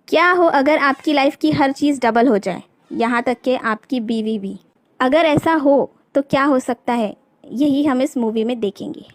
क्या हो अगर आपकी लाइफ की हर चीज़ डबल हो जाए, यहाँ तक कि आपकी बीवी भी। अगर ऐसा हो तो क्या हो सकता है, यही हम इस मूवी में देखेंगे।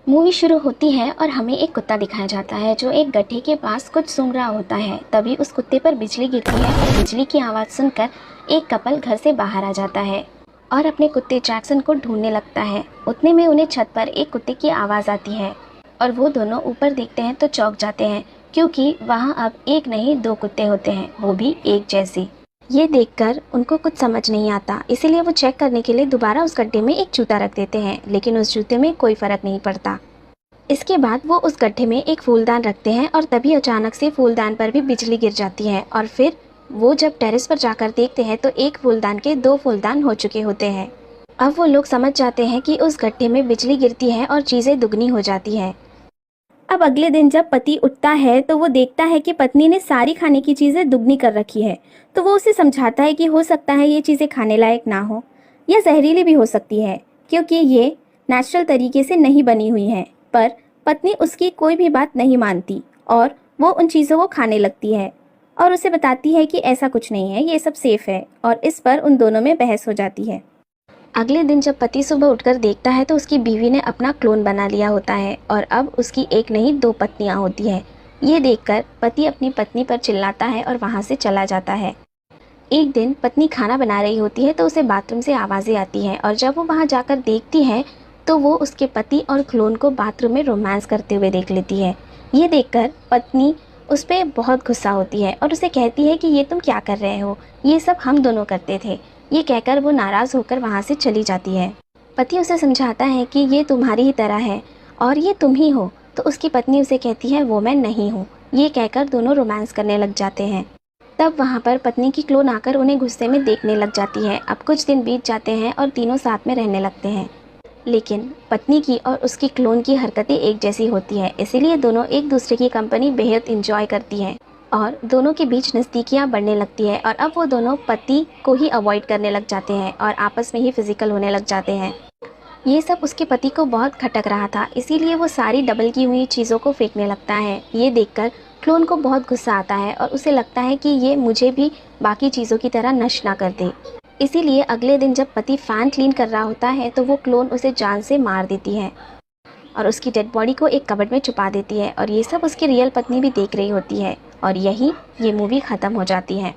मूवी शुरू होती है और हमें एक कुत्ता दिखाया जाता है जो एक गड्ढे के पास कुछ सूंघ रहा होता है। तभी उस कुत्ते पर बिजली गिरती है और बिजली की आवाज़ सुनकर एक कपल घर से बाहर आ जाता है और अपने कुत्ते जैक्सन को ढूंढने लगता है। उतने में उन्हें छत पर एक कुत्ते की आवाज़ आती है और वो दोनों ऊपर देखते हैं तो चौंक जाते हैं, क्योंकि वहाँ अब एक नहीं दो कुत्ते होते हैं, वो भी एक जैसे। ये देखकर उनको कुछ समझ नहीं आता, इसीलिए वो चेक करने के लिए दोबारा उस गड्ढे में एक जूता रख देते हैं, लेकिन उस जूते में कोई फ़र्क नहीं पड़ता। इसके बाद वो उस गड्ढे में एक फूलदान रखते हैं और तभी अचानक से फूलदान पर भी बिजली गिर जाती है और फिर वो जब टेरेस पर जाकर देखते हैं तो एक फूलदान के दो फूलदान हो चुके होते हैं। अब वो लोग समझ जाते हैं कि उस गड्ढे में बिजली गिरती है और चीज़ें दुगनी हो जाती हैं। अब अगले दिन जब पति उठता है तो वो देखता है कि पत्नी ने सारी खाने की चीज़ें दुगनी कर रखी है। तो वो उसे समझाता है कि हो सकता है ये चीज़ें खाने लायक ना हो या जहरीली भी हो सकती है, क्योंकि ये नेचुरल तरीके से नहीं बनी हुई हैं। पर पत्नी उसकी कोई भी बात नहीं मानती और वो उन चीज़ों को खाने लगती है और उसे बताती है कि ऐसा कुछ नहीं है, ये सब सेफ़ है, और इस पर उन दोनों में बहस हो जाती है। अगले दिन जब पति सुबह उठकर देखता है तो उसकी बीवी ने अपना क्लोन बना लिया होता है और अब उसकी एक नहीं दो पत्नियां होती हैं। ये देखकर पति अपनी पत्नी पर चिल्लाता है और वहां से चला जाता है। एक दिन पत्नी खाना बना रही होती है तो उसे बाथरूम से आवाज़ें आती हैं और जब वो वहां जाकर देखती है तो वो उसके पति और क्लोन को बाथरूम में रोमांस करते हुए देख लेती है। ये देखकर पत्नी उस पर बहुत गुस्सा होती है और उसे कहती है कि ये तुम क्या कर रहे हो, ये सब हम दोनों करते थे। ये कहकर वो नाराज़ होकर वहाँ से चली जाती है। पति उसे समझाता है कि ये तुम्हारी ही तरह है और ये तुम ही हो, तो उसकी पत्नी उसे कहती है वो मैं नहीं हूँ। ये कहकर दोनों रोमांस करने लग जाते हैं। तब वहाँ पर पत्नी की क्लोन आकर उन्हें गुस्से में देखने लग जाती है। अब कुछ दिन बीत जाते हैं और तीनों साथ में रहने लगते हैं, लेकिन पत्नी की और उसकी क्लोन की हरकतें एक जैसी होती है, इसीलिए दोनों एक दूसरे की कंपनी बेहद इंजॉय करती हैं और दोनों के बीच नज़दीकियाँ बढ़ने लगती है और अब वो दोनों पति को ही अवॉइड करने लग जाते हैं और आपस में ही फिजिकल होने लग जाते हैं। ये सब उसके पति को बहुत खटक रहा था, इसीलिए वो सारी डबल की हुई चीज़ों को फेंकने लगता है। ये देखकर क्लोन को बहुत गुस्सा आता है और उसे लगता है कि ये मुझे भी बाकी चीज़ों की तरह नष्ट ना कर दे। इसीलिए अगले दिन जब पति फ़ैन क्लीन कर रहा होता है तो वो क्लोन उसे जान से मार देती है और उसकी डेड बॉडी को एक कबर्ड में छुपा देती है और ये सब उसकी रियल पत्नी भी देख रही होती है और यही ये मूवी ख़त्म हो जाती है।